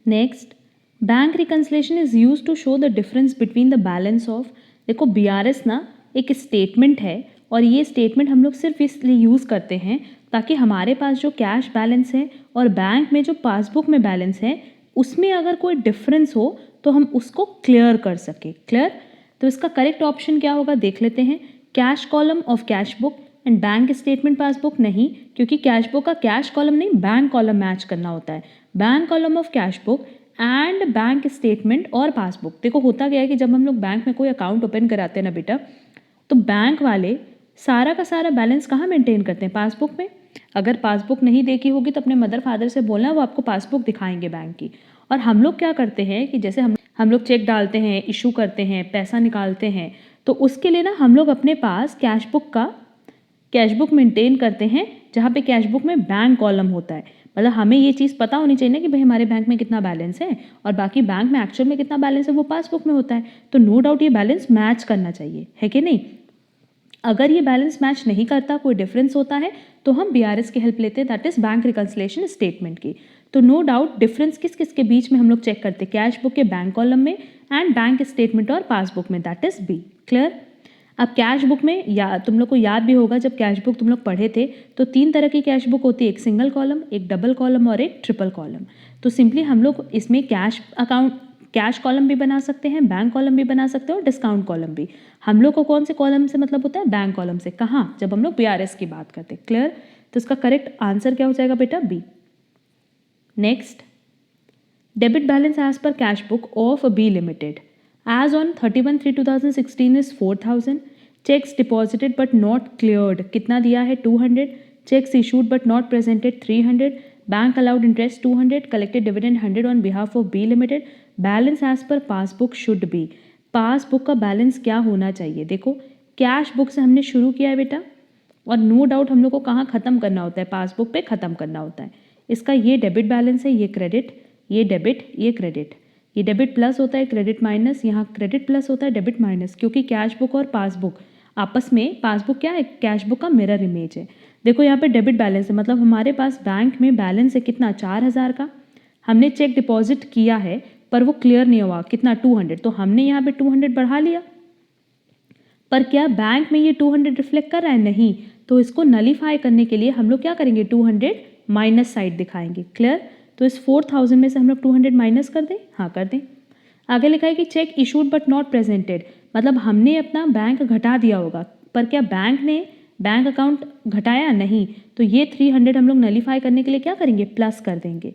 Next, bank reconciliation is use to show the difference between the balance of, देखो BRS ना एक statement है और ये स्टेटमेंट हम लोग सिर्फ इसलिए यूज़ करते हैं ताकि हमारे पास जो कैश बैलेंस है और बैंक में जो पासबुक में बैलेंस है उसमें अगर कोई डिफरेंस हो तो हम उसको क्लियर कर सके। क्लियर? तो इसका करेक्ट ऑप्शन क्या होगा देख लेते हैं। Cash column of cash book and bank statement passbook नहीं, क्योंकि कैश बुक का कैश कॉलम नहीं बैंक कॉलम मैच करना होता है। Bank column of cash book and bank statement और पासबुक। देखो होता क्या है कि जब हम लोग बैंक में कोई अकाउंट ओपन कराते हैं ना बेटा, तो बैंक वाले सारा का सारा बैलेंस कहाँ मेंटेन करते हैं? पासबुक में। अगर पासबुक नहीं देखी होगी तो अपने मदर फादर से बोलना, वो आपको पासबुक दिखाएंगे बैंक की। और हम लोग क्या करते हैं कि जैसे हम लोग चेक डालते हैं, इशू करते हैं, पैसा निकालते हैं, तो उसके लिए ना हम लोग अपने पास कैश बुक मेंटेन करते हैं जहाँ पे कैश बुक में बैंक कॉलम होता है। मतलब हमें ये चीज़ पता होनी चाहिए ना कि भाई हमारे बैंक में कितना बैलेंस है और बाकी बैंक में एक्चुअल में कितना बैलेंस है वो पासबुक में होता है। तो नो डाउट ये बैलेंस मैच करना चाहिए, है कि नहीं? अगर ये बैलेंस मैच नहीं करता, कोई डिफरेंस होता है, तो हम BRS की हेल्प लेते हैं, that is bank reconciliation statement की। तो नो डाउट डिफरेंस किस किस के बीच में हम लोग चेक करते हैं? कैश बुक के बैंक कॉलम में एंड बैंक स्टेटमेंट और पासबुक में, दैट इज B। क्लियर? अब कैश बुक में या तुम लोग को याद भी होगा, जब कैश बुक तुम लोग पढ़े थे तो 3 तरह की कैश बुक होती है, एक सिंगल कॉलम, एक डबल कॉलम और एक ट्रिपल कॉलम। तो सिंपली हम लोग इसमें कैश कॉलम भी बना सकते हैं, बैंक कॉलम भी बना सकते हैं और डिस्काउंट कॉलम भी। हम लोग को कौन से कॉलम से मतलब होता है? बैंक कॉलम से। कहाँ? जब हम लोग BRS की बात करते हैं। क्लियर? तो इसका करेक्ट आंसर क्या हो जाएगा बेटा? B। Next, debit balance as per cash book of B limited as on 31/3/2016 is 4,000, checks deposited but not cleared कितना दिया है? 200, checks issued but not presented 300, bank allowed interest 200, collected dividend 100 on behalf of B limited, balance as per passbook should be। Passbook का balance क्या होना चाहिए? देखो cash book से हमने शुरू किया है बेटा और नो डाउट हम लोग को कहाँ ख़त्म करना होता है? पासबुक पे ख़त्म करना होता है। इसका ये डेबिट बैलेंस है, ये क्रेडिट, ये डेबिट, ये क्रेडिट। ये डेबिट प्लस होता है, क्रेडिट माइनस, यहाँ क्रेडिट प्लस होता है, डेबिट माइनस, क्योंकि कैश बुक और पासबुक आपस में, पासबुक क्या है? कैश बुक का मिरर इमेज है। देखो यहाँ पे डेबिट बैलेंस है, मतलब हमारे पास बैंक में बैलेंस है कितना? 4,000 का। हमने चेक डिपॉजिट किया है पर वो क्लियर नहीं हुआ, कितना? 200। तो हमने यहाँ पे 200 बढ़ा लिया, पर क्या बैंक में ये 200 रिफ्लेक्ट कर रहा है? नहीं। तो इसको नलीफाई करने के लिए हम लोग क्या करेंगे? 200 माइनस साइड दिखाएंगे। क्लियर? तो इस 4,000 में से हम लोग 200 माइनस कर दें। हाँ कर दें। आगे लिखा है कि check issued but not presented, मतलब हमने अपना बैंक घटा दिया होगा, पर क्या बैंक ने बैंक अकाउंट घटाया? नहीं। तो ये 300 हम लोग नलीफाई करने के लिए क्या करेंगे? प्लस कर देंगे।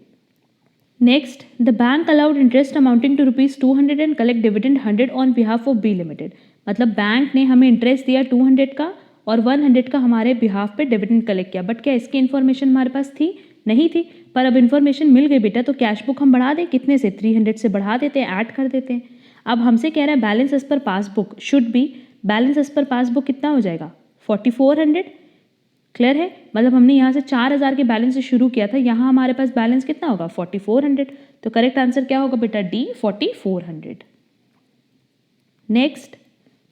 Next, the bank allowed interest amounting to ₹200 and collect dividend 100 on behalf of B limited, मतलब बैंक ने हमें इंटरेस्ट दिया 200 का और 100 का हमारे बिहाफ पे डिविडेंड कलेक्ट किया। बट क्या इसकी इन्फॉर्मेशन हमारे पास थी? नहीं थी। पर अब इन्फॉर्मेशन मिल गई बेटा, तो कैश बुक हम बढ़ा दें, कितने से? 300 से बढ़ा देते हैं, ऐड कर देते हैं। अब हमसे कह रहा है balance as per passbook should be, balance as per passbook कितना हो जाएगा? 4400। क्लियर है? मतलब हमने यहाँ से 4,000 के बैलेंस से शुरू किया था, यहाँ हमारे पास बैलेंस कितना होगा? 4400। तो करेक्ट आंसर क्या होगा बेटा? D, 4400। Next,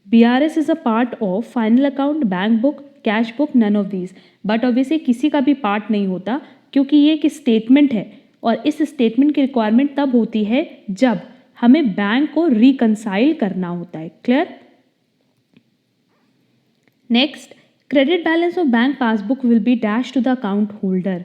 BRS is a part of final account, bank book, cash book, none of these. But obviously किसी का भी पार्ट नहीं होता, क्योंकि ये एक स्टेटमेंट है और इस स्टेटमेंट की रिक्वायरमेंट तब होती है जब हमें बैंक को रिकंसाइल करना होता है। Clear? Next, credit balance of bank passbook will be dash to the account holder.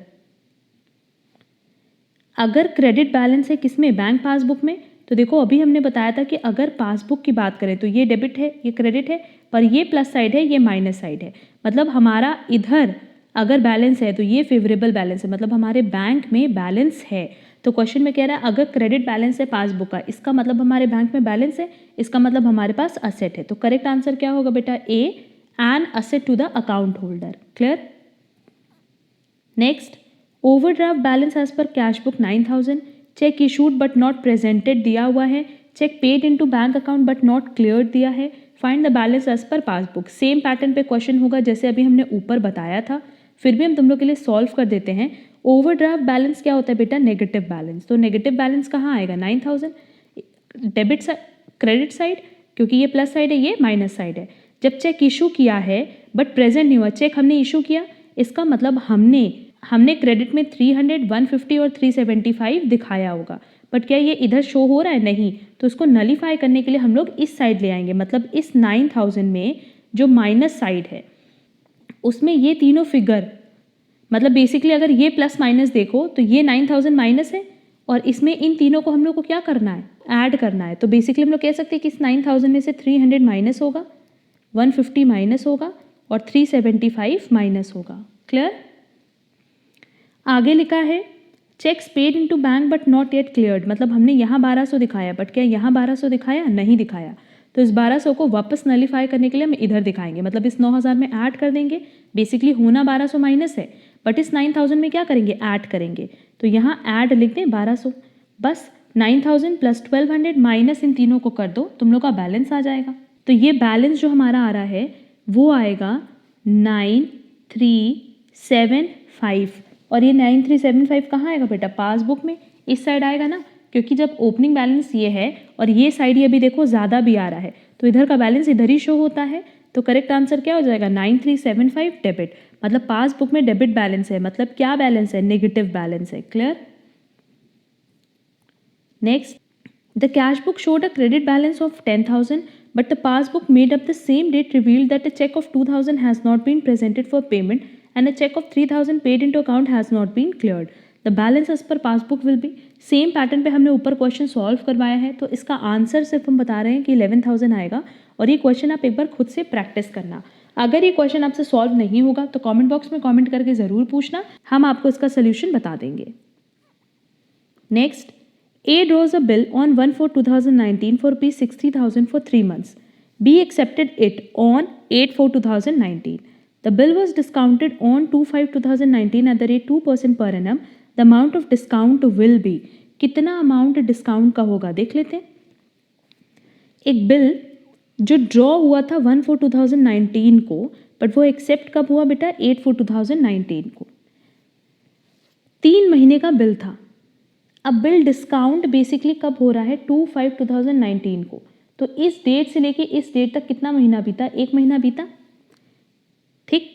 अगर क्रेडिट बैलेंस है किसमें? बैंक पासबुक में। तो देखो अभी हमने बताया था कि अगर पासबुक की बात करें तो ये डेबिट है, ये क्रेडिट है, पर ये प्लस साइड है, ये माइनस साइड है। मतलब हमारा इधर अगर बैलेंस है तो ये फेवरेबल बैलेंस है, मतलब हमारे बैंक में बैलेंस है। तो क्वेश्चन में कह रहा है अगर क्रेडिट बैलेंस है पासबुक का, इसका मतलब हमारे बैंक में बैलेंस है, इसका मतलब हमारे पास असेट है। तो करेक्ट आंसर क्या होगा बेटा? A, an asset to the account holder. Clear? Next, overdraft balance as per cash book 9,000, cheque issued but not presented दिया हुआ है, cheque paid into bank account but not cleared दिया है, find the balance as per passbook. Same pattern पे question होगा जैसे अभी हमने ऊपर बताया था, फिर भी हम तुम लोग के लिए सॉल्व कर देते हैं। ओवरड्राफ्ट बैलेंस क्या होता है बेटा? Negative balance. तो नेगेटिव बैलेंस कहाँ आएगा? 9,000 डेबिट साइड, क्रेडिट साइड, क्योंकि ये प्लस साइड है, ये माइनस साइड है। जब चेक इशू किया है बट प्रेजेंट नहीं हुआ, चेक हमने इशू किया, इसका मतलब हमने क्रेडिट में 300, 150 और 375 दिखाया होगा, बट क्या ये इधर शो हो रहा है? नहीं। तो इसको नलीफाई करने के लिए हम लोग इस साइड ले आएंगे, मतलब इस 9000 में जो माइनस साइड है उसमें ये तीनों फिगर, मतलब बेसिकली अगर ये प्लस माइनस देखो तो ये 9000 माइनस है और इसमें इन तीनों को हम लोग को क्या करना है? ऐड करना है। तो बेसिकली हम लोग कह सकते हैं कि इस 9000 में से 300 माइनस होगा, 150 माइनस होगा और 375 माइनस होगा। क्लियर? आगे लिखा है checks paid into bank but not yet cleared, मतलब हमने यहाँ 1200 दिखाया, बट क्या यहाँ 1200 दिखाया? नहीं दिखाया। तो इस 1200 को वापस नलीफाई करने के लिए हम इधर दिखाएंगे, मतलब इस 9000 में ऐड कर देंगे। बेसिकली होना 1200 माइनस है, बट इस 9000 में क्या करेंगे? ऐड करेंगे। तो यहाँ ऐड लिख दें 1200, बस 9000 प्लस 1200 माइनस इन तीनों को कर दो, तुम लोग का बैलेंस आ जाएगा। तो ये बैलेंस जो हमारा आ रहा है वो आएगा 9375, और ये 9375 कहाँ आएगा बेटा? पासबुक में इस साइड आएगा ना, क्योंकि जब ओपनिंग बैलेंस ये है और ये साइड ये भी देखो ज़्यादा भी आ रहा है, तो इधर का बैलेंस इधर ही शो होता है। तो करेक्ट आंसर क्या हो जाएगा? 9375 डेबिट, मतलब पासबुक में डेबिट बैलेंस है, मतलब क्या बैलेंस है? नेगेटिव बैलेंस है। Clear? Next, the cash book showed a credit balance of 10,000, but the passbook made up the same date revealed that a check of 2,000 has not been presented for payment and a check of 3,000 paid into account has not been cleared. The balance as per passbook will be, same pattern पे हमने ऊपर question solve करवाया है, तो इसका answer सिर्फ हम बता रहे हैं कि 11,000 आएगा। और ये क्वेश्चन आप एक बार खुद से प्रैक्टिस करना। अगर ये क्वेश्चन आपसे सॉल्व नहीं होगा तो कमेंट बॉक्स में कमेंट करके ज़रूर पूछना, हम आपको इसका सोल्यूशन बता देंगे। Next, A draws a bill on 1/4/2019 for ₹60,000 for 3 months. B accepted it on 8/4/2019. The bill was discounted on 2/5/2019 at the rate 2% per annum. The amount of discount will be, कितना amount discount का होगा देख लेते हैं। एक bill जो draw हुआ था 1/4/2019 को, बट वो एक्सेप्ट कब हुआ बेटा? 8/4/2019 को। 3 महीने का बिल था। अब बिल डिस्काउंट बेसिकली कब हो रहा है? 2/5/2019 को। तो इस डेट से लेके इस डेट तक कितना महीना बीता? 1 महीना बीता। ठीक।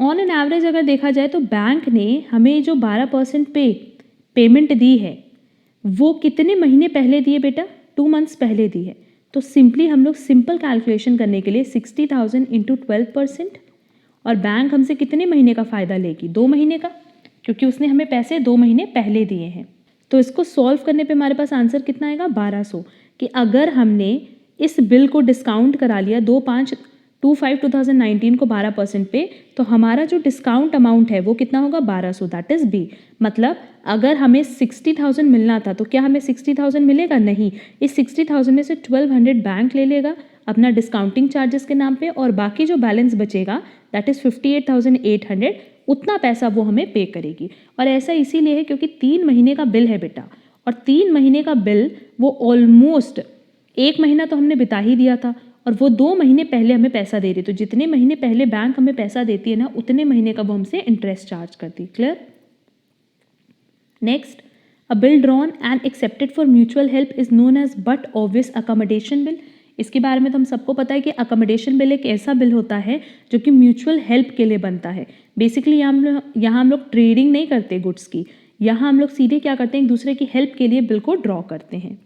ऑन एन एवरेज अगर देखा जाए तो बैंक ने हमें जो 12% पेमेंट दी है वो कितने महीने पहले दिए बेटा? 2 मंथ्स पहले दी है। तो सिंपली हम लोग सिंपल कैलकुलेशन करने के लिए 60,000 इंटू 12%, और बैंक हमसे कितने महीने का फ़ायदा लेगी? 2 महीने का, क्योंकि उसने हमें पैसे 2 महीने पहले दिए हैं। तो इसको सॉल्व करने पे हमारे पास आंसर कितना आएगा? 1200। कि अगर हमने इस बिल को डिस्काउंट करा लिया 2/5/2019 को 12% पे, तो हमारा जो डिस्काउंट अमाउंट है वो कितना होगा? 1200। That is B. मतलब अगर हमें 60,000 मिलना था तो क्या हमें 60,000 मिलेगा? नहीं। इस 60,000 में से 1200 बैंक ले लेगा अपना डिस्काउंटिंग चार्जेस के नाम पे, और बाकी जो बैलेंस बचेगा दैट इज़ 58,800, उतना पैसा वो हमें पे करेगी। और ऐसा इसीलिए है क्योंकि 3 महीने का बिल है बेटा, और 3 महीने का बिल वो ऑलमोस्ट 1 महीना तो हमने बिता ही दिया था, और वो 2 महीने पहले हमें पैसा दे रही। तो जितने महीने पहले बैंक हमें पैसा देती है ना, उतने महीने का वो हमसे इंटरेस्ट चार्ज करती है। Clear? Next, a bill drawn and accepted for mutual help is known as but obvious accommodation bill. इसके बारे में तो हम सबको पता है कि अकोमोडेशन बिल एक ऐसा बिल होता है जो कि म्यूचुअल हेल्प के लिए बनता है। बेसिकली यहाँ हम लोग ट्रेडिंग नहीं करते गुड्स की, यहाँ हम लोग सीधे क्या करते हैं? एक दूसरे की हेल्प के लिए बिल को ड्रॉ करते हैं।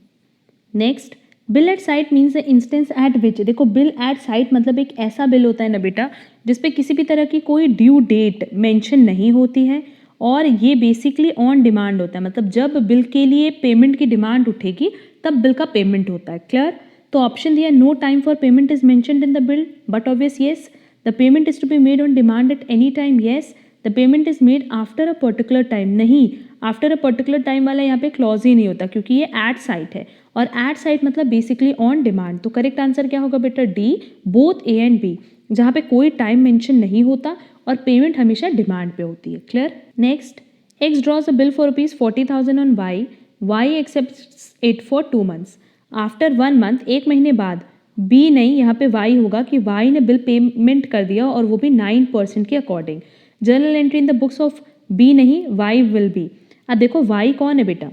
Next, bill eight site means the instance eight विच। देखो, बिल एट साइट मतलब एक ऐसा बिल होता है ना बेटा जिसपे किसी भी तरह की कोई ड्यू डेट मेंशन नहीं होती है, और ये बेसिकली ऑन डिमांड होता है। मतलब जब बिल के लिए पेमेंट की डिमांड उठेगी तब बिल का पेमेंट होता है। क्लियर? तो ऑप्शन दिया, no time for payment is mentioned in the bill, but obvious yes. The payment is to be made on demand at any time, yes. The payment is made after a particular time, नहीं। After a particular time वाला यहाँ पे clause ही नहीं होता, क्योंकि ये eight sight है, और एट साइट मतलब बेसिकली ऑन डिमांड। तो करेक्ट आंसर क्या होगा बेटा? D, both A and B, जहाँ पे कोई टाइम मेंशन नहीं होता और पेमेंट हमेशा डिमांड पे होती है। Clear? Next, X draws a bill for ₹40,000 on Y, Y accepts it for 2 months. After 1 month, 1 महीने बाद, बी नहीं, यहाँ पे वाई होगा कि वाई ने बिल पेमेंट कर दिया, और वो भी 9% के according. Journal entry in the books of B नहीं, वाई विल बी। अब देखो वाई कौन है बेटा?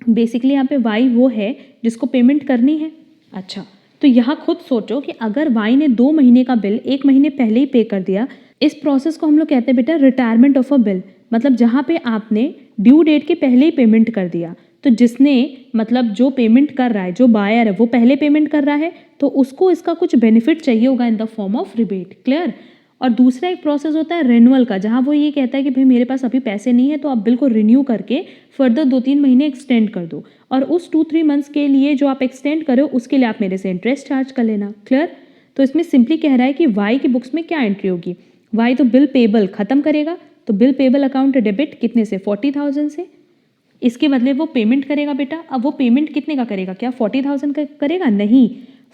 बेसिकली यहाँ पे वाई वो है जिसको पेमेंट करनी है। अच्छा, तो यहाँ खुद सोचो कि अगर वाई ने 2 महीने का बिल 1 महीने पहले ही पे कर दिया, इस प्रोसेस को हम लोग कहते हैं बेटा रिटायरमेंट ऑफ अ बिल। मतलब जहाँ पे आपने ड्यू डेट के पहले ही पेमेंट कर दिया, तो जिसने मतलब जो पेमेंट कर रहा है, जो बायर है वो पहले पेमेंट कर रहा है, तो उसको इसका कुछ बेनिफिट चाहिए होगा in the form of rebate. Clear. और दूसरा एक प्रोसेस होता है रेन्युअल का, जहाँ वो ये कहता है कि भाई मेरे पास अभी पैसे नहीं है, तो आप बिल को रिन्यू करके फर्दर 2-3 महीने एक्सटेंड कर दो, और उस 2-3 मंथ्स के लिए जो आप एक्सटेंड करो उसके लिए आप मेरे से इंटरेस्ट चार्ज कर लेना। क्लियर। तो इसमें सिंपली कह रहा है कि वाई की बुक्स में क्या एंट्री होगी, वाई तो बिल पेबल खत्म करेगा, तो बिल पेबल अकाउंट डेबिट कितने से, 40,000 से, इसके बदले वो पेमेंट करेगा बेटा। अब वो पेमेंट कितने का करेगा, क्या 40,000 का करेगा, नहीं,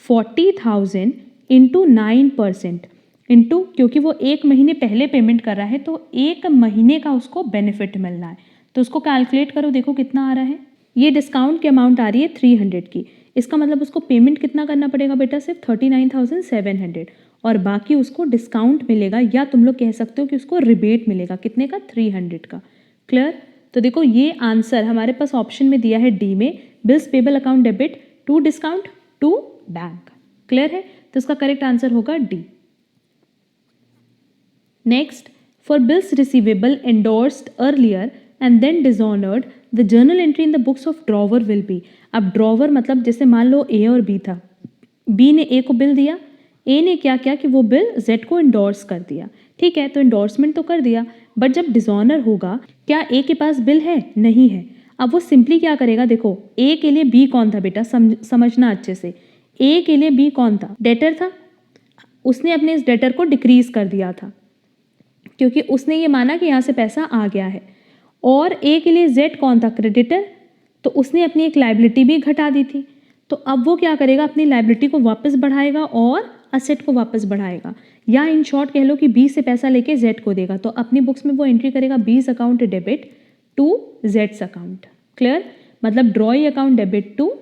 40,000 इंटू 9% इंटू, क्योंकि वो 1 महीने पहले पेमेंट कर रहा है तो 1 महीने का उसको बेनिफिट मिल रहा है, तो उसको कैलकुलेट करो, देखो कितना आ रहा है। ये डिस्काउंट की अमाउंट आ रही है 300 की, इसका मतलब उसको पेमेंट कितना करना पड़ेगा बेटा, सिर्फ 39,700, और बाकी उसको डिस्काउंट मिलेगा, या तुम लोग कह सकते हो कि उसको रिबेट मिलेगा, कितने का, 300 का। क्लियर। तो देखो ये आंसर हमारे पास ऑप्शन में दिया है डी में, bills payable account debit to discount to bank. Clear है, तो इसका करेक्ट आंसर होगा D. Next, for bills receivable endorsed earlier and then dishonoured the journal entry in the books of drawer will be. अब drawer मतलब जैसे मान लो ए और B था, बी ने ए को बिल दिया, ए ने क्या किया कि वो बिल जेड को इंडोर्स कर दिया। ठीक है, तो इंडोर्समेंट तो कर दिया, बट जब डिसऑनर होगा, क्या ए के पास बिल है, नहीं है। अब वो सिंपली क्या करेगा, देखो ए के लिए बी कौन था बेटा, समझना अच्छे से, ए के लिए बी कौन था, डेटर था, उसने अपने इस डेटर को डिक्रीज कर दिया था, क्योंकि उसने ये माना कि यहाँ से पैसा आ गया है। और ए के लिए जेड कौन था, क्रेडिटर, तो उसने अपनी एक लाइबिलिटी भी घटा दी थी, तो अब वो क्या करेगा, अपनी लाइबिलिटी को वापस बढ़ाएगा और असेट को वापस बढ़ाएगा, या इन शॉर्ट कह लो कि बी से पैसा लेके जेड को देगा, तो अपनी बुक्स में वो एंट्री करेगा बीस अकाउंट डेबिट टू जेड्स अकाउंट। क्लियर, मतलब drawee account debit to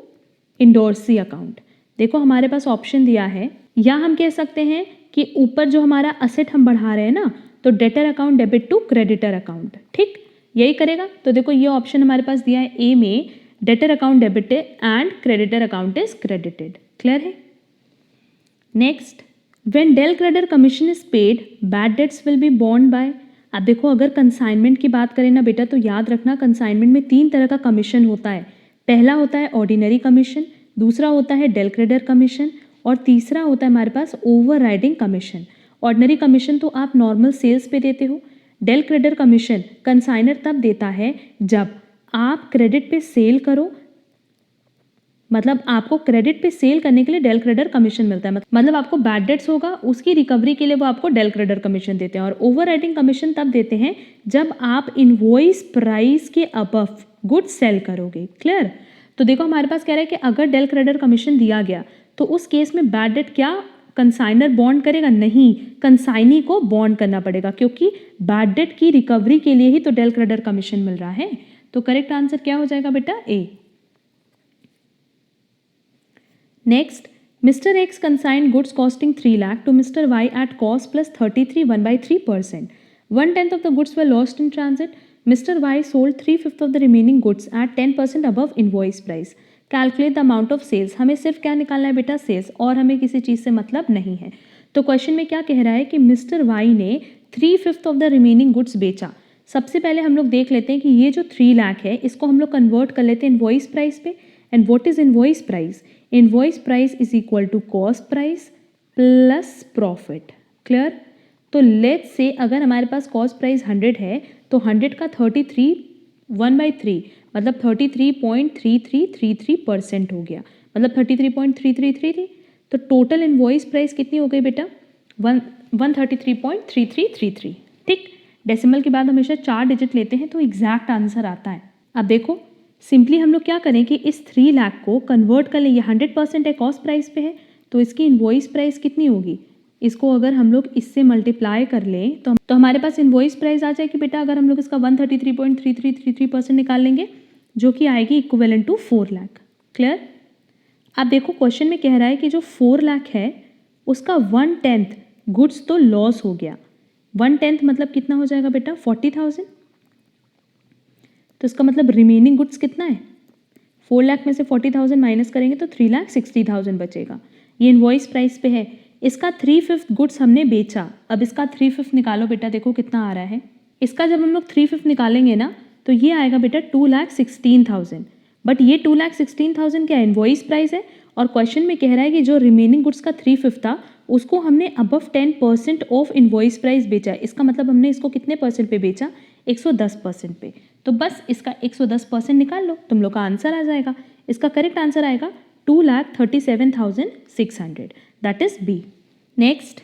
endorsee account. देखो हमारे पास ऑप्शन दिया है, या हम कह सकते हैं कि ऊपर जो हमारा असेट हम बढ़ा रहे हैं ना, तो debtor account debit to creditor account, ठीक, यही करेगा। तो देखो ये ऑप्शन हमारे पास दिया है ए में, debtor account debited and creditor account is credited. Clear है। Next, when del credere commission is paid bad debts will be borne by. अब देखो अगर कंसाइनमेंट की बात करें ना बेटा, तो याद रखना कंसाइनमेंट में 3 तरह का कमीशन होता है। पहला होता है ऑर्डिनरी कमीशन, दूसरा होता है डेल क्रेडिटर कमीशन, और तीसरा होता है हमारे पास overriding commission. Ordinary commission तो आप नॉर्मल सेल्स पे देते हो, डेल क्रेडिटर कमीशन कंसाइनर तब देता है जब आप क्रेडिट पे सेल करो, मतलब आपको क्रेडिट पे सेल करने के लिए डेल क्रेडिटर कमीशन मिलता है, मतलब आपको बैड डेट्स होगा उसकी रिकवरी के लिए वो आपको डेल क्रेडिटर कमीशन देते हैं। और ओवर राइडिंग कमीशन तब देते हैं जब आप इनवॉइस प्राइस के अबव गुड्स सेल करोगे। क्लियर। तो देखो हमारे पास कह रहा है कि अगर डेल क्रेडिटर कमीशन दिया गया तो उस केस में बैड डेट क्या कंसाइनर बॉन्ड करेगा, नहीं, कंसाइनी को बॉन्ड करना पड़ेगा, क्योंकि बैड डेट की रिकवरी के लिए ही तो डेल क्रेडिटर कमीशन मिल रहा है। तो करेक्ट आंसर क्या हो जाएगा बेटा, A. Next, Mr. X consigned goods costing 3 lakh to Mr. Y at cost plus 33 1/3%. 1/10 of the goods were lost in transit. Mr. Y sold 3/5 of the remaining goods at 10% above invoice price. Calculate the amount of sales. हमें सिर्फ क्या निकालना है बेटा, sales, और हमें किसी चीज़ से मतलब नहीं है। तो क्वेश्चन में क्या कह रहा है कि मिस्टर वाई ने 3/5 ऑफ द रिमेनिंग गुड्स बेचा। सबसे पहले हम लोग देख लेते हैं कि ये जो 3 लाख है इसको हम लोग कन्वर्ट कर लेते हैं इनवॉइस प्राइस पे। And what is invoice price, invoice price is equal to cost price plus profit. Clear. तो लेट्स से अगर हमारे पास कॉस्ट प्राइस 100 है तो 100 का 33 1/3 मतलब 33.3333% हो गया, मतलब 33.3333। तो टोटल इनवॉइस प्राइस कितनी हो गई बेटा, 133.3333। ठीक, डेसिमल के बाद हमेशा 4 डिजिट लेते हैं तो एग्जैक्ट आंसर आता है। अब देखो सिंपली हम लोग क्या करें कि इस 3 लाख को कन्वर्ट कर लें, ये 100% है, कॉस्ट प्राइस पे है, तो इसकी इनवॉइस प्राइस कितनी होगी, इसको अगर हम लोग इससे मल्टीप्लाई कर लें तो हमारे पास इनवॉइस प्राइस आ जाएगी बेटा, अगर हम लोग इसका 133.3333% निकाल लेंगे जो कि आएगी इक्विवेलेंट टू 4 लाख। क्लियर। अब देखो क्वेश्चन में कह रहा है कि जो 4 लाख है उसका 1/10 गुड्स तो लॉस हो गया। 1/10 मतलब कितना हो जाएगा बेटा, 40,000। तो इसका मतलब रिमेनिंग गुड्स कितना है, 4 लाख में से 40,000 माइनस करेंगे तो 3,60,000 बचेगा। ये इनवॉइस प्राइस पे है, इसका 3/5 गुड्स हमने बेचा। अब इसका 3/5 निकालो बेटा, देखो कितना आ रहा है, इसका जब हम लोग 3/5 निकालेंगे ना तो ये आएगा बेटा 2,16,000। बट ये 2,16,000 क्या इनवॉइस प्राइस है, और क्वेश्चन में कह रहा है कि जो रिमेनिंग गुड्स का 3/5 था उसको हमने अबव 10% ऑफ इनवॉइस प्राइस बेचा। इसका मतलब हमने इसको कितने परसेंट पे बेचा, 110% पे। तो बस इसका 110% निकाल लो, तुम लोग का आंसर आ जाएगा। इसका करेक्ट आंसर आएगा 2,37,600, that is B. Next,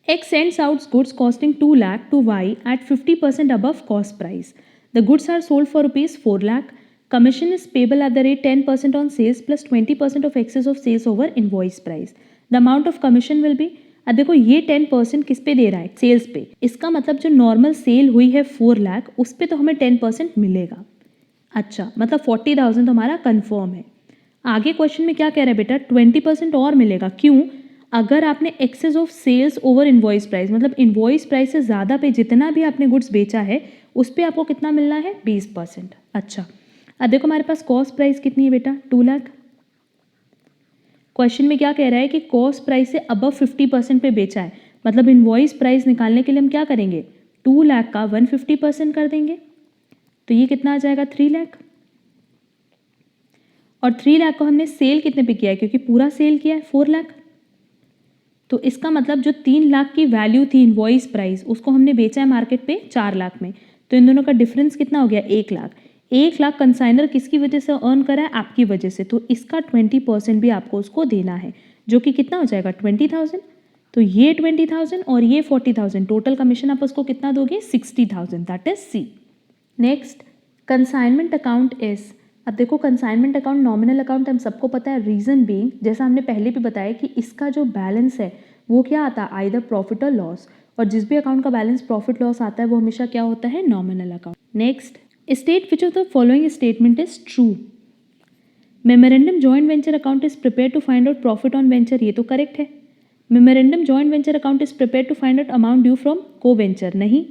X sends out goods costing 2 lakh to Y at 50% above cost price. The goods are sold for rupees 4 lakh. Commission is payable at the rate 10% on sales plus 20% of excess of sales over invoice price. The amount of commission will be, अब देखो ये 10% किस पे दे रहा है, sales पे। इसका मतलब जो नॉर्मल सेल हुई है 4 लाख उस पे तो हमें 10% मिलेगा। अच्छा, मतलब 40,000 तो हमारा कंफर्म है। आगे क्वेश्चन में क्या कह रहा है बेटा, 20% और मिलेगा। क्यों? अगर आपने excess of sales over invoice price, मतलब इनवॉइस प्राइस से ज़्यादा पे जितना भी आपने गुड्स बेचा है उस पर आपको कितना मिलना है, 20%। अच्छा, अब देखो हमारे पास कॉस्ट प्राइस कितनी है बेटा, 2 लाख। क्वेश्चन में क्या कह रहा है कि कॉस्ट प्राइस से अबव 50% पे बेचा है, मतलब इनवॉइस प्राइस निकालने के लिए हम क्या करेंगे, 2 लाख का 150% कर देंगे। तो ये कितना आ जाएगा, 3 लाख। और 3 लाख को हमने सेल कितने पे किया है, क्योंकि पूरा सेल किया है 4 लाख। तो इसका मतलब जो 3 लाख की वैल्यू थी इनवॉइस प्राइस उसको हमने बेचा है मार्केट पे 4 लाख में। तो इन दोनों का डिफरेंस कितना हो गया, 1 लाख। 1 लाख कंसाइनर किसकी वजह से अर्न करा है, आपकी वजह से। तो इसका 20% भी आपको उसको देना है, जो कि कितना हो जाएगा, 20,000। तो ये 20,000 और ये 40,000, टोटल कमीशन आप उसको कितना दोगे, 60,000, that is C. Next, consignment account is, अब देखो कंसाइनमेंट अकाउंट नॉमिनल अकाउंट हम सबको पता है, रीजन बीइंग जैसा हमने पहले भी बताया कि इसका जो बैलेंस है वो क्या आता है, आइदर प्रॉफिट और लॉस। और जिस भी अकाउंट का बैलेंस प्रॉफिट लॉस आता है वो हमेशा क्या होता है, nominal account. Next, state which of the following statement is true. Memorandum joint venture account is prepare to find out profit on venture, ये तो करेक्ट है। Memorandum joint venture account is prepare to find out amount due from co venture, नहीं।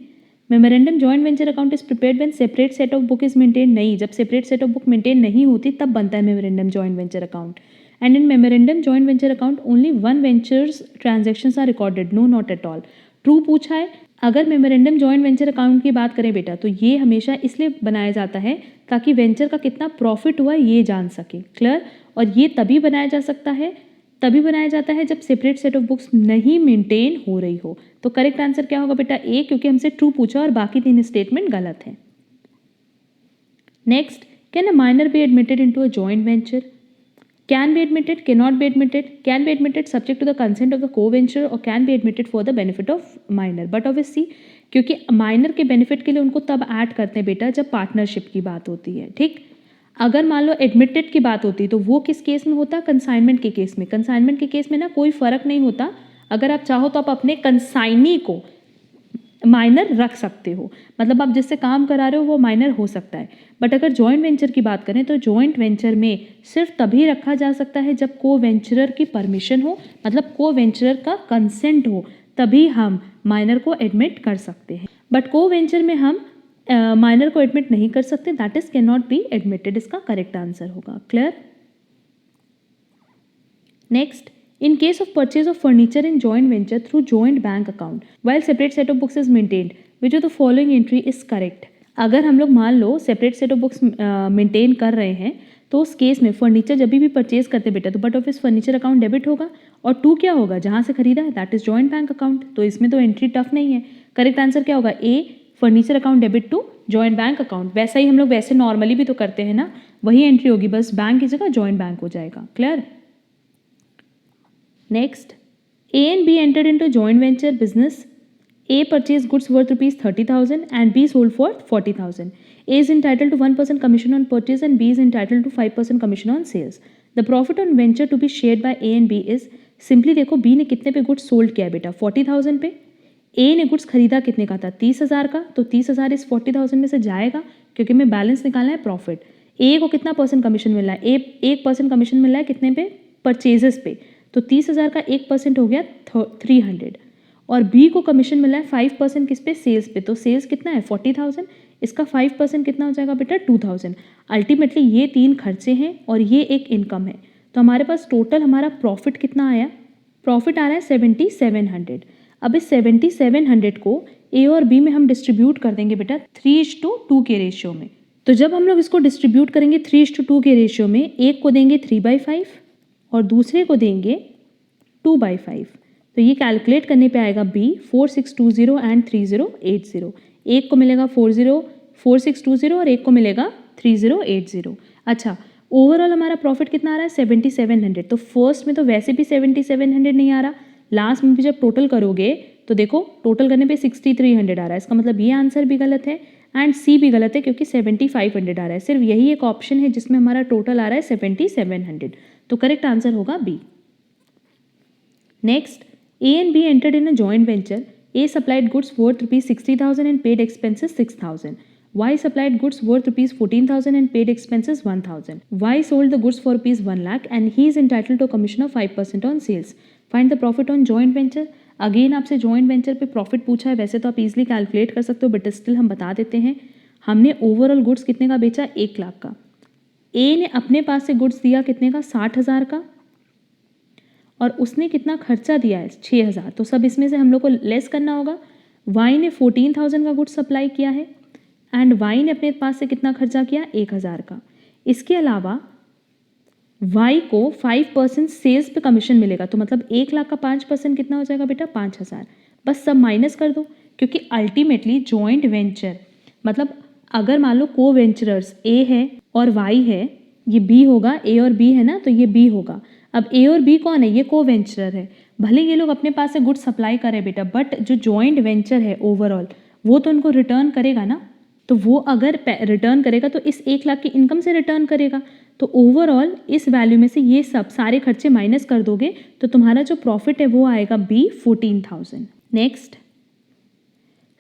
Memorandum joint venture account is prepared when separate set of book is maintain, नहीं। जब separate set of book maintain नहीं होती तब बनता है memorandum joint venture account. And in memorandum joint venture account only one venture's transactions are recorded, no not at all. True पूछा है। अगर मेमोरेंडम जॉइंट वेंचर अकाउंट की बात करें बेटा तो ये हमेशा इसलिए बनाया जाता है ताकि वेंचर का कितना प्रॉफिट हुआ ये जान सके, क्लियर। और ये तभी बनाया जा सकता है, तभी बनाया जाता है जब सेपरेट सेट ऑफ बुक्स नहीं मेंटेन हो रही हो। तो करेक्ट आंसर क्या होगा बेटा, ए, क्योंकि हमसे ट्रू पूछा और बाकी 3 स्टेटमेंट गलत हैं। Next, can a minor be admitted into a joint venture. Can be admitted, can not be admitted. Can be admitted subject to the consent of the co venture और can be admitted for the benefit of minor. But obviously क्योंकि minor के benefit के लिए उनको तब add करते हैं बेटा जब पार्टनरशिप की बात होती है, ठीक। अगर मान लो एडमिटेड की बात होती तो वो किस केस में होता, कंसाइनमेंट के केस में। कंसाइनमेंट के केस में ना कोई फर्क नहीं होता, अगर आप चाहो तो आप अपने कंसाइनी को माइनर रख सकते हो, मतलब आप जिससे काम करा रहे हो वो माइनर हो सकता है। बट अगर जॉइंट वेंचर की बात करें तो जॉइंट वेंचर में सिर्फ तभी रखा जा सकता है जब को वेंचरर की परमिशन हो, मतलब को वेंचरर का कंसेंट हो, तभी हम माइनर को एडमिट कर सकते हैं। बट को वेंचर में हम माइनर को एडमिट नहीं कर सकते, that is can not be admitted, इसका करेक्ट आंसर होगा, clear. Next, in case of purchase of furniture in joint venture through joint bank account while separate set of books is maintained, which of the following entry is correct। अगर हम लोग मान लो separate set of books maintain कर रहे हैं तो उस केस में फर्नीचर जब भी परचेज करते बेटा तो but office furniture account debit होगा, और टू क्या होगा, जहाँ से खरीदा है that is joint bank account. तो इसमें तो एंट्री टफ नहीं है, करेक्ट आंसर क्या होगा, A, furniture account debit to joint bank account. वैसा ही हम लोग वैसे नॉर्मली भी तो करते हैं ना, वही एंट्री होगी, बस बैंक की जगह जॉइंट बैंक हो जाएगा, clear. Next, A and B entered into joint venture business. A purchased goods worth rupees 30,000 and B sold for 40,000. A is entitled to 1% commission on purchase and B is entitled to 5% commission on sales. The profit on venture to be shared by A and B is, simply देखो B ने कितने पे goods sold किया है बेटा, 40,000 पे। A ने goods खरीदा कितने का था, 30,000 का। तो 30,000 इस 40,000 में से जाएगा क्योंकि हमें बैलेंस निकालना है प्रॉफिट। A को कितना परसेंट कमीशन मिल रहा है, 1% कमीशन मिल रहा है कितने पे, परचेजेस पे। तो 30,000 का 1% हो गया 300, और बी को कमीशन मिला है 5% किस पे, सेल्स पे। तो सेल्स कितना है 40,000, इसका 5% कितना हो जाएगा बेटा 2,000। अल्टीमेटली ये 3 खर्चे हैं और ये एक इनकम है, तो हमारे पास टोटल हमारा प्रॉफिट कितना आया, प्रॉफिट आ रहा है 7,700। अब इस 7,700 को ए और बी में हम डिस्ट्रीब्यूट कर देंगे बेटा 3:2 के रेशियो में। तो जब हम लोग इसको डिस्ट्रीब्यूट करेंगे 3:2 के रेशियो में, एक को देंगे 3/5 और दूसरे को देंगे 2/5। तो ये कैलकुलेट करने पे आएगा बी 4620 एंड 3080। एक को मिलेगा 4620 और एक को मिलेगा 3080। अच्छा, ओवरऑल हमारा प्रॉफिट कितना आ रहा है 7700। तो फर्स्ट में तो वैसे भी 7700 नहीं आ रहा, लास्ट में भी जब टोटल करोगे तो देखो टोटल करने पे 6300 आ रहा है। इसका मतलब ये आंसर भी गलत है एंड सी भी गलत है क्योंकि 7500 आ रहा है। सिर्फ यही एक ऑप्शन है जिसमें हमारा टोटल आ रहा है 7700। तो करेक्ट आंसर होगा B. Next, A and B entered in a joint venture. A supplied goods worth rupees 60,000 and paid expenses 6,000. Y supplied goods worth rupees 14,000 and paid expenses 1,000. Y sold the goods for rupees 1 lakh and he is entitled to a commission of 5% on sales. Find the profit on joint venture. Again आपसे joint venture पे profit पूछा है, वैसे तो आप easily calculate कर सकते हो बट स्टिल हम बता देते हैं। हमने ओवरऑल गुड्स कितने का बेचा 1 लाख का। ए ने अपने पास से गुड्स दिया कितने का 60,000 का और उसने कितना खर्चा दिया है 6,000। तो सब इसमें से हम लोग को लेस करना होगा। वाई ने 14,000 का गुड्स सप्लाई किया है एंड वाई ने अपने पास से कितना खर्चा किया 1,000 का। इसके अलावा वाई को 5% सेल्स पे कमीशन मिलेगा, तो मतलब 1 लाख का 5% कितना हो जाएगा बेटा 5,000। बस सब माइनस कर दो क्योंकि अल्टीमेटली जॉइंट वेंचर मतलब अगर मान लो को वेंचरर्स ए है और वाई है, ये बी होगा, ए और बी है ना तो ये बी होगा। अब ए और बी कौन है, ये को वेंचरर है। भले ये लोग अपने पास से गुड्स सप्लाई करें बेटा बट जो जॉइंट वेंचर है ओवरऑल वो तो उनको रिटर्न करेगा ना। तो वो अगर रिटर्न करेगा तो इस 1 लाख की इनकम से रिटर्न करेगा। तो ओवरऑल इस वैल्यू में से ये सब सारे खर्चे माइनस कर दोगे तो तुम्हारा जो प्रॉफिट है वो आएगा B 14,000। Next,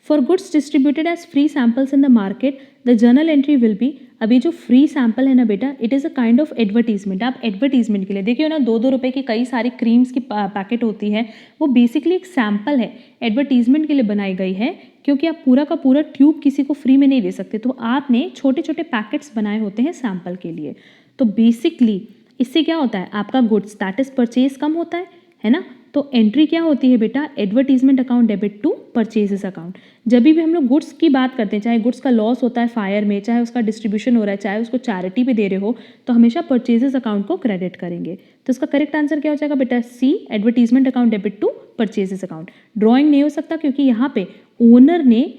for goods distributed as free samples in the market the journal entry will be. अभी जो फ्री सैम्पल है ना बेटा it is a kind of advertisement. आप एडवर्टीजमेंट के लिए देखिए ना 2-2 रुपए की कई सारी क्रीम्स की पैकेट होती है, वो बेसिकली एक सैम्पल है, एडवर्टीजमेंट के लिए बनाई गई है क्योंकि आप पूरा का पूरा ट्यूब किसी को फ्री में नहीं दे सकते। तो आपने छोटे छोटे पैकेट्स बनाए होते हैं सैम्पल के लिए। तो बेसिकली इससे क्या होता है आपका गुड्स दैट इज परचेज कम होता है ना। तो एंट्री क्या होती है बेटा advertisement account debit to purchases account. जब भी हम लोग गुड्स की बात करते हैं, चाहे गुड्स का लॉस होता है फायर में, चाहे उसका डिस्ट्रीब्यूशन हो रहा है, चाहे उसको चैरिटी पे दे रहे हो, तो हमेशा परचेजेस अकाउंट को क्रेडिट करेंगे। तो इसका करेक्ट आंसर क्या हो जाएगा बेटा C advertisement account debit to purchases account. Drawing नहीं हो सकता क्योंकि यहाँ पे ओनर ने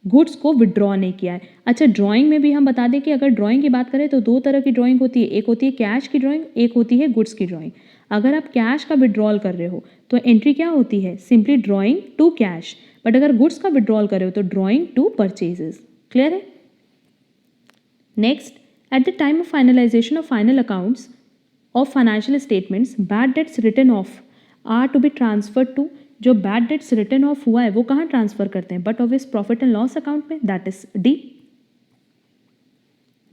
गुड्स को विड्रॉ नहीं किया है। अच्छा, ड्राइंग में भी हम बता दें कि अगर ड्राइंग की बात करें तो 2 तरह की ड्राइंग होती है, एक होती है कैश की ड्राइंग, एक होती है गुड्स की ड्राइंग। अगर आप कैश का विड्रॉल कर रहे हो तो एंट्री क्या होती है simply drawing to cash, but अगर गुड्स का विड्रॉल कर रहे हो तो ड्राइंग टू परचेजेस। क्लियर है। Next, at the time of finalization of final accounts of financial statements bad debts written off are to be transfer to. जो bad debts written off हुआ है वो कहाँ ट्रांसफर करते हैं but obvious profit and loss account में, that is D.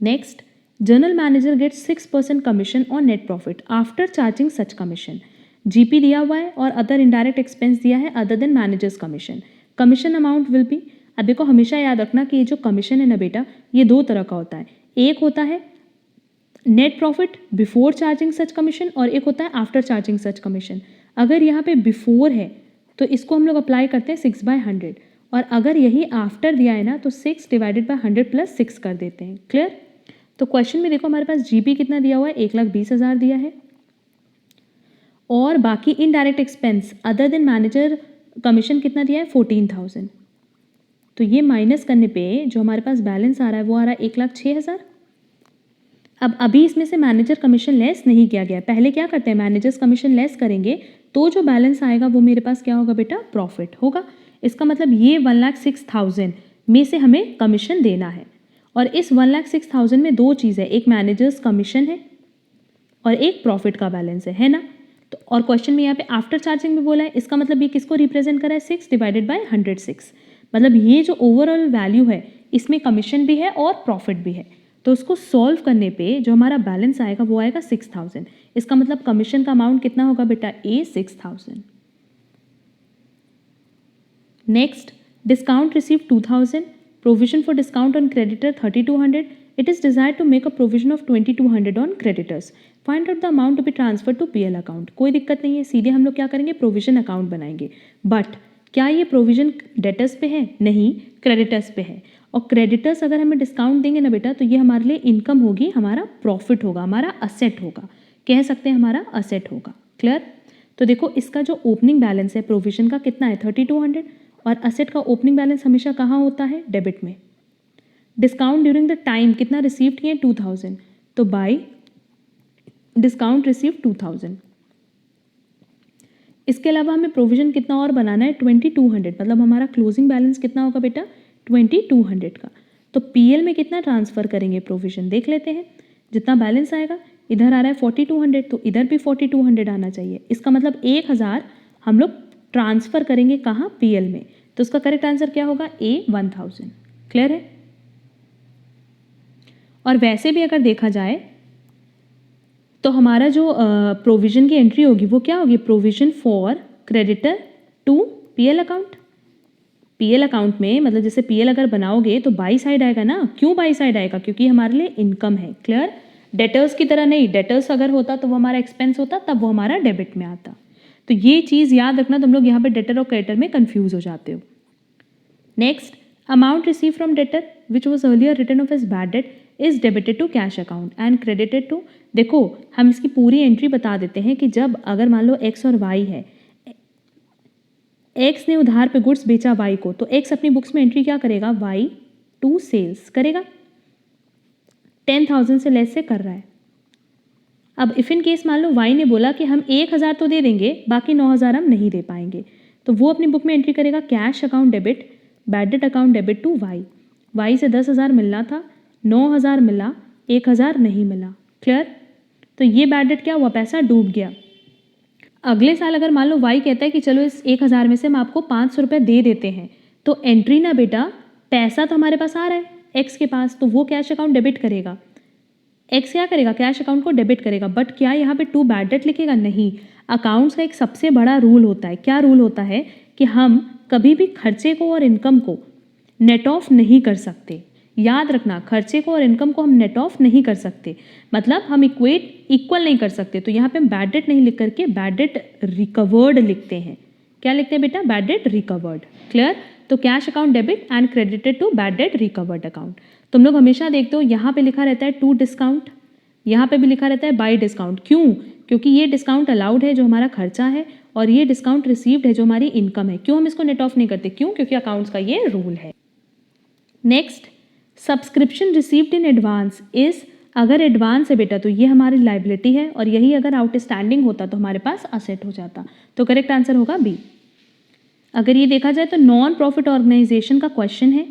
Next, general manager gets 6% commission on net profit after charging such commission. GP दिया हुआ है और अदर इनडायरेक्ट एक्सपेंस दिया है other than managers commission. Commission amount will be, अब देखो हमेशा याद रखना कि ये जो कमीशन है ना बेटा ये 2 तरह का होता है। एक होता है नेट प्रॉफिट बिफोर चार्जिंग सच कमीशन और एक होता है आफ्टर चार्जिंग सच कमीशन। अगर यहाँ पे बिफोर है तो इसको हम लोग अप्लाई करते हैं 6/100 और अगर यही आफ्टर दिया है ना तो 6 डिवाइडेड बाय 100 प्लस 6 कर देते हैं। क्लियर। तो क्वेश्चन में देखो हमारे पास जीपी कितना दिया हुआ है 1,20,000 दिया है और बाकी indirect expense other than manager commission कितना दिया है 14,000। तो ये माइनस करने पे जो हमारे पास बैलेंस आ रहा है वो आ रहा है 1,06,000। अब अभी इसमें से मैनेजर कमीशन लेस नहीं किया गया। पहले क्या करते हैं मैनेजर्स कमीशन लेस करेंगे तो जो बैलेंस आएगा वो मेरे पास क्या होगा बेटा प्रॉफिट होगा। इसका मतलब ये 1,06,000 में से हमें कमीशन देना है और इस 1,06,000 में 2 चीज़ है, एक मैनेजर्स कमीशन है और एक प्रॉफिट का बैलेंस है ना। तो और क्वेश्चन में यहाँ पे आफ्टर चार्जिंग में बोला है, इसका मतलब ये किसको रिप्रेजेंट करा है 6 डिवाइडेड बाय 106। मतलब ये जो ओवरऑल वैल्यू है इसमें कमीशन भी है और प्रॉफिट भी है। तो उसको सॉल्व करने पे जो हमारा बैलेंस आएगा वो आएगा 6,000। इसका मतलब कमीशन का अमाउंट कितना होगा बेटा A 6,000। Next, discount receive 2,000, provision for discount on creditor 3,200। It is desired to make a provision of 2,200 on creditors. Find out the amount to be transfer to PL account. कोई दिक्कत नहीं है, सीधे हम लोग क्या करेंगे प्रोविजन अकाउंट बनाएंगे। बट क्या ये प्रोविजन डेटर्स पे है? नहीं, क्रेडिटर्स पे है। और क्रेडिटर्स अगर हमें डिस्काउंट देंगे ना बेटा, तो ये हमारे लिए इनकम होगी, हमारा प्रॉफिट होगा, हमारा असेट होगा, कह सकते हैं हमारा असेट होगा। क्लियर? तो देखो इसका जो ओपनिंग बैलेंस है प्रोविजन का कितना है? 3200। और असेट का ओपनिंग बैलेंस हमेशा कहाँ होता है? डेबिट में। डिस्काउंट ड्यूरिंग द टाइम कितना रिसीव किए? 2000। तो बाई डिस्काउंट रिसीव 2000। इसके अलावा हमें प्रोविजन कितना और बनाना है? 2200। मतलब हमारा क्लोजिंग बैलेंस कितना होगा बेटा? 2200 का। तो पीएल में कितना ट्रांसफर करेंगे प्रोविजन? देख लेते हैं। जितना बैलेंस आएगा, इधर आ रहा है 4200, तो इधर भी 4200 आना चाहिए। इसका मतलब 1000 हम लोग ट्रांसफर करेंगे कहाँ? पीएल में। तो उसका करेक्ट आंसर क्या होगा? ए 1000। क्लियर है? और वैसे भी अगर देखा जाए तो हमारा जो प्रोविजन की एंट्री होगी वो क्या होगी? Provision for creditor to PL account. PL account में मतलब जैसे पीएल अगर बनाओगे तो बाई साइड आएगा ना। क्यों बाई साइड आएगा? क्योंकि हमारे लिए इनकम है। क्लियर? डेटर्स की तरह नहीं। डेटर्स अगर होता तो वो हमारा एक्सपेंस होता, तब वो हमारा डेबिट में आता। तो ये चीज़ याद रखना, तुम लोग यहाँ पे डेटर और क्रेडिटर में कंफ्यूज हो जाते हो। Next, amount receive from debtor which was earlier return off as bad debt is debited to cash account and credited to. देखो हम इसकी पूरी एंट्री बता देते हैं कि जब अगर मान लो एक्स और वाई है, एक्स ने उधार पे गुड्स बेचा वाई को, तो एक्स अपनी बुक्स में एंट्री क्या करेगा? वाई टू सेल्स करेगा। 10,000 से लेस से कर रहा है। अब इफ इन केस मान लो वाई ने बोला कि हम 1000 तो दे देंगे, बाकी 9000 हम नहीं दे पाएंगे, तो वो अपनी बुक में एंट्री करेगा cash account debit bad debt account debit to Y. Y से 10,000 मिलना था, 9000 मिला, 1000 नहीं मिला। क्लियर? तो ये बैड डेट क्या हुआ? पैसा डूब गया। अगले साल अगर मान लो वाई कहता है कि चलो इस 1000 में से हम आपको 500 रुपये दे देते हैं, तो एंट्री ना बेटा, पैसा तो हमारे पास आ रहा है एक्स के पास, तो वो कैश अकाउंट डेबिट करेगा। एक्स क्या करेगा? कैश अकाउंट को डेबिट करेगा। बट क्या यहाँ पे टू बैड डेट लिखेगा? नहीं। अकाउंट्स का एक सबसे बड़ा रूल होता है। क्या रूल होता है? कि हम कभी भी खर्चे को और इनकम को नेट ऑफ नहीं कर सकते। याद रखना, खर्चे को और इनकम को हम नेट ऑफ नहीं कर सकते, मतलब हम इक्वल नहीं कर सकते। तो यहाँ पे हम बैड डेट नहीं लिख करके बैड डेट रिकवर्ड लिखते हैं। क्या लिखते हैं बेटा? Bad debt recovered. क्लियर? तो cash account debit and credited to bad debt recovered account. तुम लोग हमेशा देखते हो यहाँ पे लिखा रहता है टू डिस्काउंट, यहाँ पे भी लिखा रहता है बाई डिस्काउंट। क्यों? क्योंकि ये डिस्काउंट अलाउड है जो हमारा खर्चा है, और ये डिस्काउंट रिसीव्ड है जो हमारी इनकम है। क्यों हम इसको नेट ऑफ नहीं करते? क्यों? क्योंकि अकाउंट्स का ये रूल है। Next, subscription received in advance is, अगर एडवांस है बेटा तो ये हमारी लाइबिलिटी है, और यही अगर आउटस्टैंडिंग होता तो हमारे पास असेट हो जाता। तो करेक्ट आंसर होगा बी। अगर ये देखा जाए तो नॉन प्रॉफिट ऑर्गेनाइजेशन का क्वेश्चन है,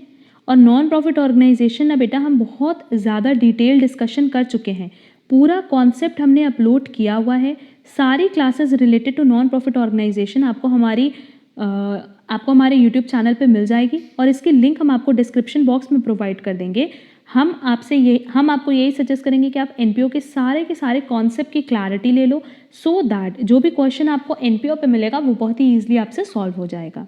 और नॉन प्रॉफिट ऑर्गेनाइजेशन ना बेटा हम बहुत ज़्यादा डिटेल डिस्कशन कर चुके हैं। पूरा कॉन्सेप्ट हमने अपलोड किया हुआ है। सारी classes related to non profit organisation आपको हमारे यूट्यूब चैनल पे मिल जाएगी, और इसकी लिंक हम आपको डिस्क्रिप्शन बॉक्स में प्रोवाइड कर देंगे। हम आपको यही सजेस्ट करेंगे कि आप एनपीओ के सारे कॉन्सेप्ट की क्लैरिटी ले लो, सो दैट जो भी क्वेश्चन आपको एनपीओ पे मिलेगा वो बहुत ही ईजिली आपसे सॉल्व हो जाएगा।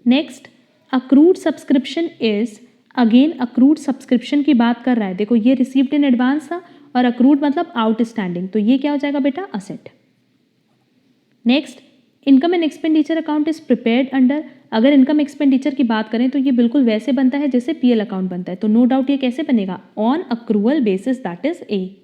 Next, accrued subscription is, again accrued subscription की बात कर रहा है। देखो ये रिसीव्ड इन एडवांस था, और अक्रूड मतलब आउटस्टैंडिंग, तो ये क्या हो जाएगा बेटा? Asset. Next, income and expenditure account is prepared under, अगर इनकम एक्सपेंडिचर की बात करें तो ये बिल्कुल वैसे बनता है जैसे पीएल अकाउंट बनता है। तो नो डाउट ये कैसे बनेगा? On accrual basis, that is a.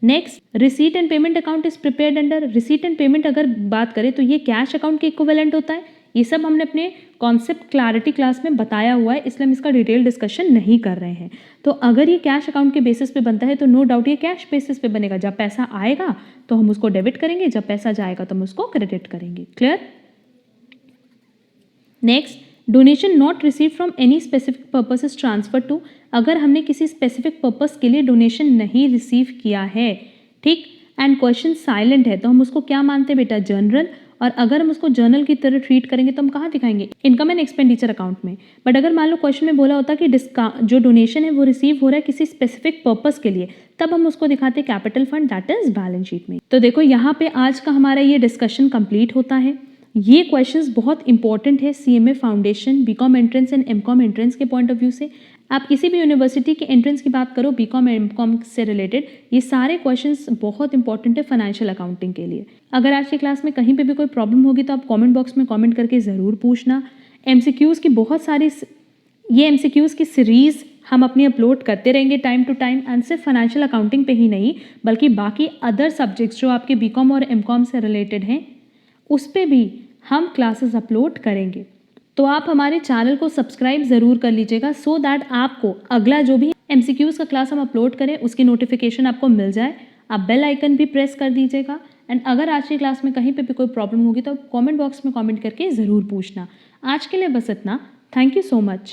Next, receipt and payment account is prepared under, receipt and payment अगर बात करें तो ये कैश अकाउंट के इक्विवेलेंट होता है। ये सब हमने अपने कॉन्सेप्ट क्लैरिटी क्लास में बताया हुआ है, इसलिए हम इसका डिटेल डिस्कशन नहीं कर रहे हैं। तो अगर ये कैश अकाउंट के बेसिस पे बनता है तो नो डाउट ये कैश बेसिस पे बनेगा। जब पैसा आएगा तो हम उसको डेबिट करेंगे, जब पैसा जाएगा तो हम उसको क्रेडिट करेंगे। Clear? Next, donation not receive from any specific purpose is transfer to, अगर हमने किसी स्पेसिफिक पर्पस के लिए डोनेशन नहीं रिसीव किया है, ठीक, एंड क्वेश्चन साइलेंट है, तो हम उसको क्या मानते हैं बेटा? जनरल। और अगर हम उसको जर्नल की तरह ट्रीट करेंगे तो हम कहाँ दिखाएंगे? इनकम एंड एक्सपेंडिचर अकाउंट में। बट अगर मान लो क्वेश्चन में बोला होता कि जो डोनेशन है वो रिसीव हो रहा है किसी स्पेसिफिक पर्पस के लिए, तब हम उसको दिखाते capital fund, that is balance sheet में। तो देखो यहाँ पे आज का हमारा ये डिस्कशन कंप्लीट होता है। ये क्वेश्चंस बहुत इंपॉर्टेंट है CMA foundation, BCom entrance and MCom entrance के पॉइंट ऑफ व्यू से। आप किसी भी यूनिवर्सिटी के एंट्रेंस की बात करो बीकॉम एमकॉम से रिलेटेड, ये सारे क्वेश्चंस बहुत इंपॉर्टेंट है फाइनेंशियल अकाउंटिंग के लिए। अगर आज की क्लास में कहीं पे भी कोई प्रॉब्लम होगी तो आप कमेंट बॉक्स में कमेंट करके ज़रूर पूछना। MCQs की बहुत सारी ये MCQs की सीरीज़ हम अपनी अपलोड करते रहेंगे टाइम टू टाइम, एंड सिर्फ फाइनेंशियल अकाउंटिंग पे ही नहीं बल्कि बाकी अदर सब्जेक्ट्स जो आपके बीकॉम और एमकॉम से रिलेटेड हैं उस पे भी हम क्लासेस अपलोड करेंगे। तो आप हमारे चैनल को सब्सक्राइब ज़रूर कर लीजिएगा सो दैट आपको अगला जो भी MCQs का क्लास हम अपलोड करें उसकी नोटिफिकेशन आपको मिल जाए। आप बेल आइकन भी प्रेस कर दीजिएगा। एंड अगर आज की क्लास में कहीं पे भी कोई प्रॉब्लम होगी तो आप कमेंट बॉक्स में कमेंट करके ज़रूर पूछना। आज के लिए बस इतना। Thank you so much.